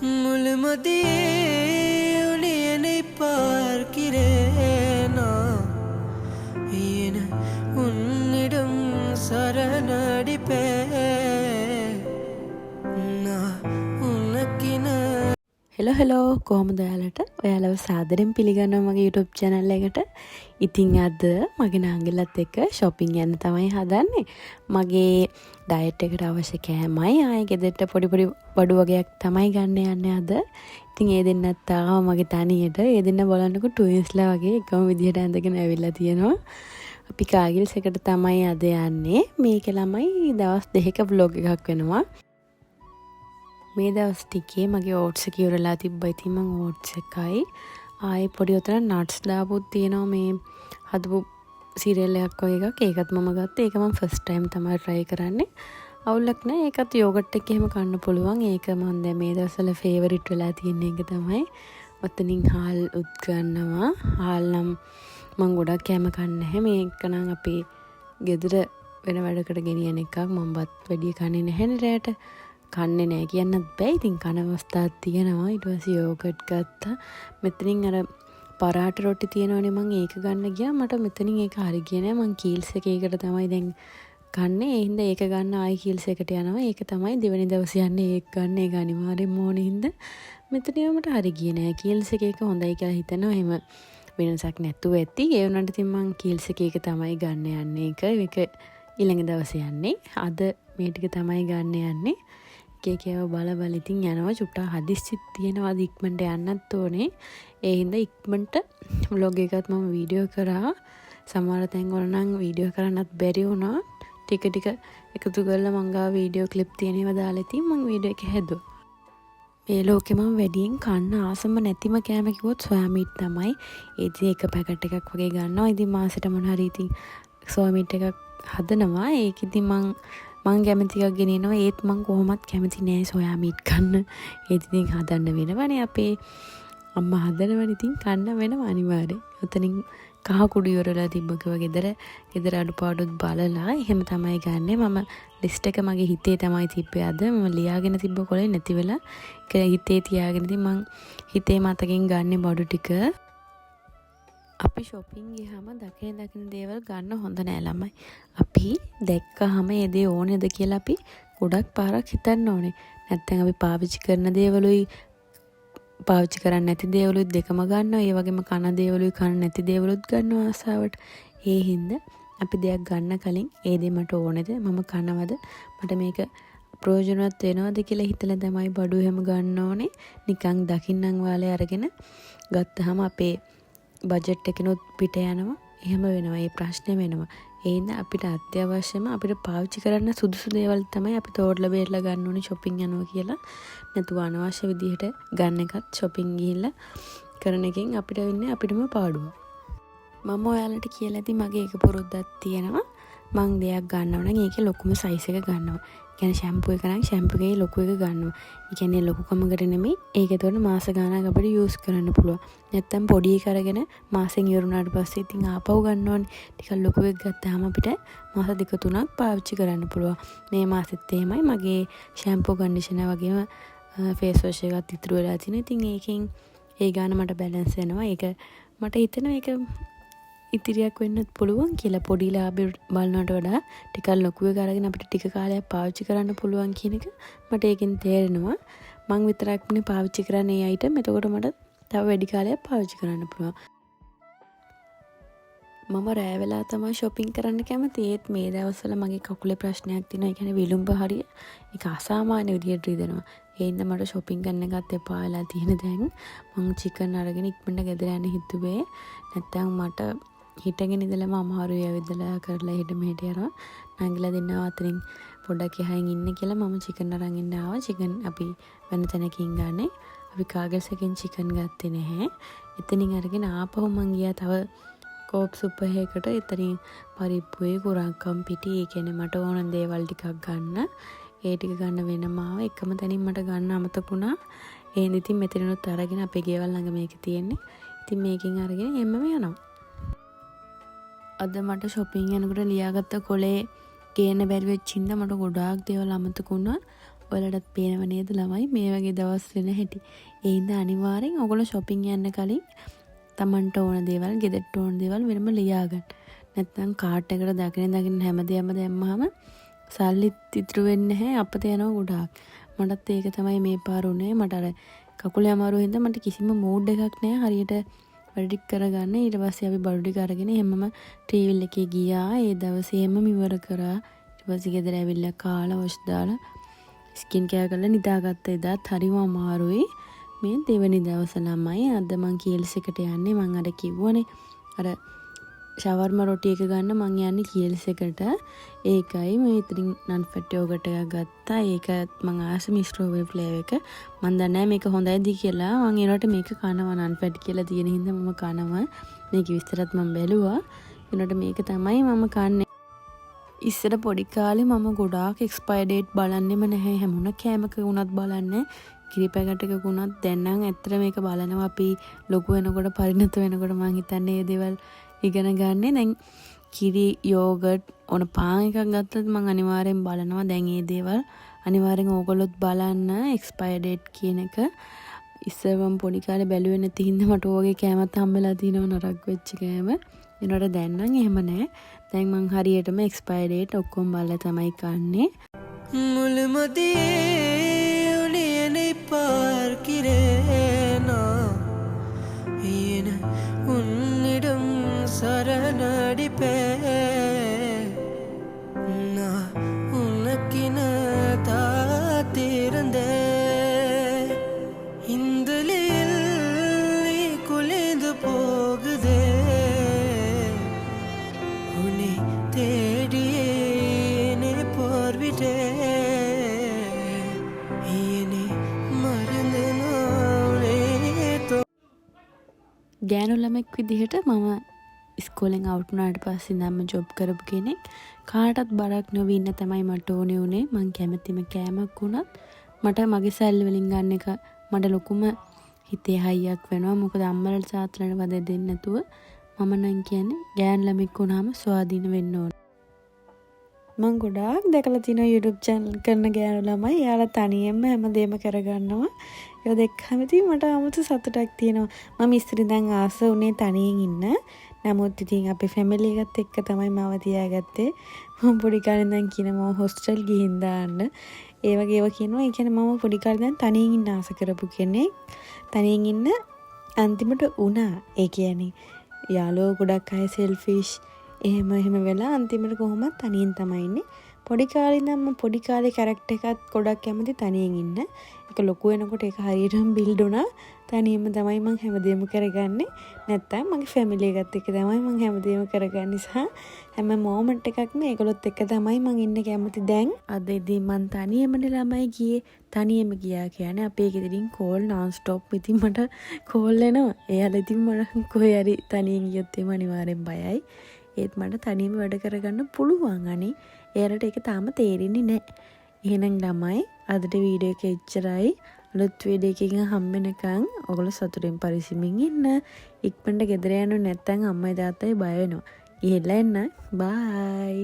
මුල්මදී උලියනේ பார்க்கிறேனா ஈன உன்னிடம் சரணடிப்பே හෙලෝ කොහොමද ඔයාලව සාදරයෙන් පිළිගන්නවා මගේ YouTube channel එකට. ඉතින් අද මගේ නාංගිලත් එක්ක shopping යන්න තමයි හදන්නේ. මගේ diet එකට අවශ්‍ය කෑමයි ආයේ ගෙදරට පොඩි බඩු වගේක් තමයි ගන්න යන්නේ අද. ඉතින් ඒ දෙන්නත් ආවා මගේ තනියට. ඒ දෙන්න බලන්නකො twins-ලා වගේ එකම විදිහට ඇඳගෙන ඇවිල්ලා තියෙනවා. අපි කාගිල්ස් එකට තමයි අද යන්නේ. මේක ළමයි දවස් 2ක vlog එකක් වෙනවා. මේ දවස් ටිකේ මගේ ඕට්ස් එක ඉවරලා තිබ්බා. ඉතින් මම ඕට්ස් එකයි ආයේ පොඩි උතර නට්ස් දාපුත් තියෙනවා මේ හදපු සීරියල් එකක් වගේ එකක්. ඒකත් මම ගත්තා. ඒක මම ෆස්ට් ටයිම් තමයි try කරන්නේ. අවුලක් නැහැ. ඒකත් යෝගට් එකක් එහෙම කන්න පුළුවන්. ඒක මම දැන් මේ දවස්වල ෆේවරිට් වෙලා තියෙන එක තමයි. ඔතනින් හාල් උත් ගන්නවා. හාල් නම් මම ගොඩක් කැම කන්නේ නැහැ. මේක නම් අපේ ගෙදර වෙන වැඩකට ගෙනියන එකක්. මම බත් වැඩි කන්නේ නැහැ නේ රැට. කන්නේ නැහැ කියන්නත් බෑ. ඉතින් කන අවස්ථාවක් තියෙනවා. ඊට පස්සේ යෝගට් ගත්තා. මෙතනින් අර පරාට රොටි තියෙනවනේ මම ඒක ගන්න ගියා. මට මෙතනින් ඒක හරි ගියේ නෑ. මං කීල්ස් එකකට තමයි දැන් කන්නේ. ඒ හින්දා ඒක ගන්න ආයි කීල්ස් එකට යනවා. ඒක තමයි දෙවෙනි දවසේ යන්නේ ඒක ගන්න. ඒක අනිවාර්යෙන් ඕනේ හින්දා මෙතනින් මට හරි ගියේ නෑ. කීල්ස් එක හොඳයි කියලා හිතනවා. එහෙම වෙනසක් නැතුව ඇති. ඒ වුණාට ඉතින් මං කීල්ස් එක තමයි ගන්න යන්නේ. ඒක ඊළඟ දවසේ යන්නේ. අද මේ ටික තමයි ගන්න යන්නේ. කේකේව බල ඉතින් යනවා. චුට්ටා හදිස්සිත් තියෙනවා. ඉක්මනට යන්නත් ඕනේ. ඒ හින්දා ඉක්මනට vlog එකත් මම වීඩියෝ කරා. සමහර තැන්වල නම් වීඩියෝ කරන්නත් බැරි වුණා. ටික එකතු කරලා මං ගාව වීඩියෝ ක්ලිප් තියෙනවා දාලා ඉතින් මං වීඩියෝ එක හැදුවා. මේ ලෝකෙ මම වැඩියෙන් කන්න ආසම නැතිම කෑම කිව්වොත් සොයා මීට් තමයි. ඒ ඉතින් එක පැකට් එකක් වගේ ගන්නවා. ඉතින් මාසෙට මොන හරි ඉතින් සොයා මීට් එකක් හදනවා. ඒක ඉතින් මං කැමති එකක් ගෙනියනවා. ඒත් මං කොහොමත් කැමති නෑ සොයා මීට් කන්න. ඒත් ඉතින් හදන්න වෙනවනේ. අපේ අම්මා හදනවනේ. ඉතින් කන්න වෙනවා අනිවාර්යෙන්. ඔතනින් කහ කුඩු ඉවරලා තිබ්බකව ගෙදර අඩුපාඩුත් බලලා එහෙම තමයි ගන්නෙ. මම ලිස්ට් එක මගේ හිතේ තමයි තිබ්බේ අද. මම ලියාගෙන තිබ්බ කොලේ නැති වෙලා ඒක හිතේ තියාගෙන ඉතින් මං හිතේ මතකින් ගන්නෙ බඩු ටික. අපි shopping ගියාම දකින දේවල් ගන්න හොඳ නෑ ළමයි. අපි දැක්කහම ඒ දේ ඕනේද කියලා අපි ගොඩක් පාරක් හිතන්න ඕනේ. නැත්නම් අපි පාවිච්චි කරන දේවලුයි පාවිච්චි කරන්නේ නැති දේවලුයි දෙකම ගන්නවා. ඒ වගේම කන දේවලුයි කන නැති දේවලුත් ගන්නවා ආසාවට. ඒ හින්දා අපි දෙයක් ගන්න කලින් ඒ දේ මට ඕනේද? මම කනවද? මට මේක ප්‍රයෝජනවත් වෙනවද කියලා හිතලා තමයි බඩු හැම ගන්න ඕනේ. නිකන් දකින්නම් වාලේ අරගෙන ගත්තාම අපේ බජට් එකනොත් පිට යනවා. එහෙම වෙනවා. ඒ ප්‍රශ්නේ වෙනවා. ඒ හින්දා අපිට අත්‍යවශ්‍යම අපිට පාවිච්චි කරන්න සුදුසු දේවල් තමයි අපි තෝරලා බේරලා ගන්න ඕනේ shopping යනවා කියලා. නැතුව අනවශ්‍ය විදිහට ගන්න එකත් shopping ගිහිල්ලා කරන එකෙන් අපිට වෙන්නේ අපිටම පාඩුව. මම ඔයාලට කියලා ඇති මගේ එක පුරුද්දක් තියෙනවා. මං දෙයක් ගන්නව නම් ඒකේ ලොකුම size එක ගන්නවා. කියන්නේ shampoo එක නම් shampoo එකේ ලොකු එක ගන්නවා. ඒ කියන්නේ ලොකුකමකට නෙමෙයි. ඒක එතකොට මාස ගාණක් අපිට use කරන්න පුළුවන්. නැත්තම් පොඩි එක අරගෙන මාසෙන් ඉවරුනාට පස්සේ ඉතින් ආපහු ගන්න ඕනේ. ටිකක් ලොකු එකක් ගත්තාම අපිට මාස 2-3ක් පාවිච්චි කරන්න පුළුවන්. මේ මාසෙත් එහෙමයි මගේ shampoo conditioner වගේම face wash එකත් ඉතුරු වෙලා තියෙනවා. ඉතින් ඒකෙන් ඒ ගාන මට balance වෙනවා. ඒක මට හිතෙනවා ඒක ඉතිරියක් වෙන්නත් පුළුවන් කියලා. පොඩි ලාභය බලනවට වඩා ටිකක් ලොකු එක අරගෙන අපිට ටික කාලයක් පාවිච්චි කරන්න පුළුවන් කියන එක මට ඒකෙන් තේරෙනවා. මං විතරක්නේ පාවිච්චි කරන්නේ මේ item. එතකොට මට තව වැඩි කාලයක් පාවිච්චි කරන්න පුළුවන්. මම රෑ වෙලා තමයි shopping කරන්න කැමති. ඒත් මේ දවස්වල මගේ කකුලේ ප්‍රශ්නයක් තියෙනවා. ඒ කියන්නේ විලුඹ හරිය ඒක අසාමාන්‍ය විදියට රිදෙනවා. ඒ හින්දා මට shopping කරන්න එකත් එපා වෙලා තියෙන දැන්. මං chicken අරගෙන ඉක්මනට ගෙදර යන්න හිතුවේ. නැත්තම් මට හිටගෙන ඉඳලම අමාරුයි ඇවිදලා කරලා හෙට මෙහෙට යනවා. නංගිලා දෙන්නවා අතරින් පොඩ්ඩක් එහායින් ඉන්න කියලා මම chicken අරන් ඉන්න ආවා. chicken අපි වෙන තැනකින් ගන්නේ. අපි කාගල්ස් එකෙන් chicken ගත්තේ නැහැ. එතනින් අරගෙන ආපහු මං ගියා තව කෝප් සුපර් එකකට. එතනින් පරිප්පුවේ කුරක්කම් පිටි ඒ කියන්නේ මට ඕන දේවල් ටිකක් ගන්න. ඒ ටික ගන්න වෙනම ආවා. එකම තැනින් මට ගන්න අමතක වුණා. ඒ හින්දා ඉතින් මෙතනනොත් අරගෙන අපේ ගෙවල් ළඟ මේක තියෙන්නේ. ඉතින් මේකෙන් අරගෙන එම්මම යනවා. අද මට shopping යනකොට ලියාගත්ත කොලේ ගේන්න බැරි වෙච්ච හින්දා මට ගොඩාක් දේවල් අමතක වුණා. ඔයාලටත් පේනව නේද ළමයි මේ වගේ දවස් වෙන හැටි. ඒ හින්දා අනිවාර්යෙන් ඔයගොල්ලෝ shopping යන්න කලින් Tamanට ඕන දේවල්, ගෙදරට ඕන දේවල් වෙනම ලියා ගන්න. නැත්නම් කාට් එකට දකින හැමදේම දැම්මහම සල්ලිත් ඉතුරු වෙන්නේ නැහැ. අපත යනවා ගොඩාක්. මටත් ඒක තමයි මේ පාර උනේ. මට අර කකුලේ අමාරුව හින්දා මට කිසිම මූඩ් එකක් නැහැ හරියට වැඩ ටික කරගන්න. ඊට පස්සේ අපි බඩු ටික අරගෙන හැමම ට්‍රීවිල් එකේ ගියා. ඒ දවසේ හැමම ඉවර කරා. ඊට පස්සේ ගෙදර ඇවිල්ලා කාලා වොෂ් දාලා ස්කින් කෙයාර් කරලා නිදාගත්ත එදාත් හරිම අමාරුයි. මේ දෙවෙනි දවස ළමයි අද මං කීල්ස් එකට යන්නේ. මං අර කිව්වනේ අර ෂවර්ම රොටි එක ගන්න මං යන්නේ කීල්ස් එකට. ඒකයි මේ ඉතින් නන් ෆැට් යෝගට් එකක් ගත්තා. ඒක මං ආසම ස්ට්‍රෝබෙරි ෆ්ලේවර් එක. මං දන්නේ මේක හොඳයිද කියලා. මං ඒනට මේක කනවා නන් ෆැට් කියලා තියෙන හින්දා මම කනවා. මේක විස්තරත් මං බැලුවා. ඒනට මේක තමයි මම කන්නේ. ඉස්සර පොඩි කාලේ මම ගොඩාක් එක්ස්පයර් ඩේට් බලන්නෙම නැහැ. හැමෝම කෑමක වුණත් බලන්නේ. කිරි පැකට් එකක වුණත් දැන් නම් ඇත්තට මේක බලනවා අපි ලොකු වෙනකොට පරිණත වෙනකොට මං හිතන්නේ මේ දේවල් ඉගෙන ගන්න. දැන් කිරි යෝගට් ඕන පාන් එකක් ගත්තත් මං අනිවාර්යෙන් බලනවා. දැන් මේ දේවල් අනිවාර්යෙන් ඕගොල්ලොත් බලන්න එක්ස්පයර් ඩේට් කියන එක. ඉස්සර මම පොඩි කාලේ බැලුවේ නැති හින්දා මට ඔයගේ කෑමත් හම්බෙලා තියෙනවා නරක වෙච්ච කෑම. ඒනට දැන් නම් එහෙම නැහැ. දැන් මං හරියටම එක්ස්පයර් ඩේට් ඔක්කොම බලලා තමයි කන්නේ. මුල්මදියේ උණියනේ பார்க்கிறேனா ஈன உன்னிடம் சரணடிப்பேன் நான் உனக்கின தாத்திருந்தேன் இந்தலில் நீ குளிந்து போகுதே உன்னை தேடியே நீ போர்விட்டே ගෑනු ළමෙක් විදිහට මම ඉස්කෝලෙන් අවුට් වුණාට පස්සේ ඉඳන්ම ජොබ් කරපු කෙනෙක්. කාටවත් බරක් නොවී ඉන්න තමයි මට ඕනේ උනේ. මං කැමතිම කෑමක් වුණත් මට මගේ සැලරි වලින් ගන්න එක මට ලොකුම හිතේ හයියක් වෙනවා. මොකද අම්මලාට තාත්තලාට වද දෙන්නේ නැතුව මම නම් කියන්නේ ගෑනු ළමෙක් වුණාම ස්වාධීන වෙන්න ඕන. මං ගොඩාක් දැකලා තිනවා YouTube channel කරන ගෑනු ළමයි. එයාලා තනියෙන්ම හැමදේම කරගන්නවා. ඒක දැක්කම ඉතින් මට 아무තු සතුටක් තියෙනවා. මම ඉස්සර ඉඳන් ආස උනේ තනියෙන් ඉන්න. නමුත් ඉතින් අපේ ෆැමිලි එකත් එක්ක තමයි මාව තියාගත්තේ. මම පොඩි කාලේ ඉඳන් කියනවා මම හොස්ටල් ගිහින් දාන්න. ඒ වගේ ඒවා කියනවා. ඒ කියන්නේ මම පොඩි කාලේ ඉඳන් තනියෙන් ඉන්න ආස කරපු කෙනෙක්. තනියෙන් ඉන්න අන්තිමට උනා. ඒ කියන්නේ යාළුවෝ ගොඩක් අය සෙල්ෆිෂ් එහෙම වෙලා අන්තිමට කොහොමද තනියෙන් තමයි ඉන්නේ. පොඩි කාලේ ඉඳන් මම පොඩි කාලේ කැරක්ටර් එකත් ගොඩක් කැමති තනියෙන් ඉන්න. ඒක ලොකු වෙනකොට ඒක හරියටම බිල්ඩ් වුණා. තනියම තමයි මම හැමදේම කරගන්නේ. නැත්තම් මගේ ෆැමිලි එකත් එක්ක තමයි මම හැමදේම කරගන්නේ. නිසා හැම මොමන්ට් එකක්ම ඒගොල්ලොත් එක්ක තමයි මම ඉන්න කැමති. දැන් අද ඉතින් මම තනියමනේ ළමයි ගියේ. තනියම ගියා කියන්නේ අපේ ගෙදරින් කෝල් non stop ඉතින් මට කෝල් එනවා. එයාලා ඉතින් මම කොහේ හරි තනියෙන් ගියොත් එම අනිවාර්යෙන් බයයි. ඒත් මට තනියම වැඩ කරගන්න පුළුවන් අනේ. එයාලට ඒක තාම තේරෙන්නේ නැහැ. එහෙනම් ළමයි අදට වීඩියෝ එක එච්චරයි. අලුත් වීඩියෝ එකකින් හම්බෙනකන් ඔයගොල්ලෝ සතුටින් පරිස්සමින් ඉන්න. ඉක්මනට ගෙදර යන්න නැත්නම් අම්මයි තාත්තයි බය වෙනවා. ගිහලා එන්න. බයි.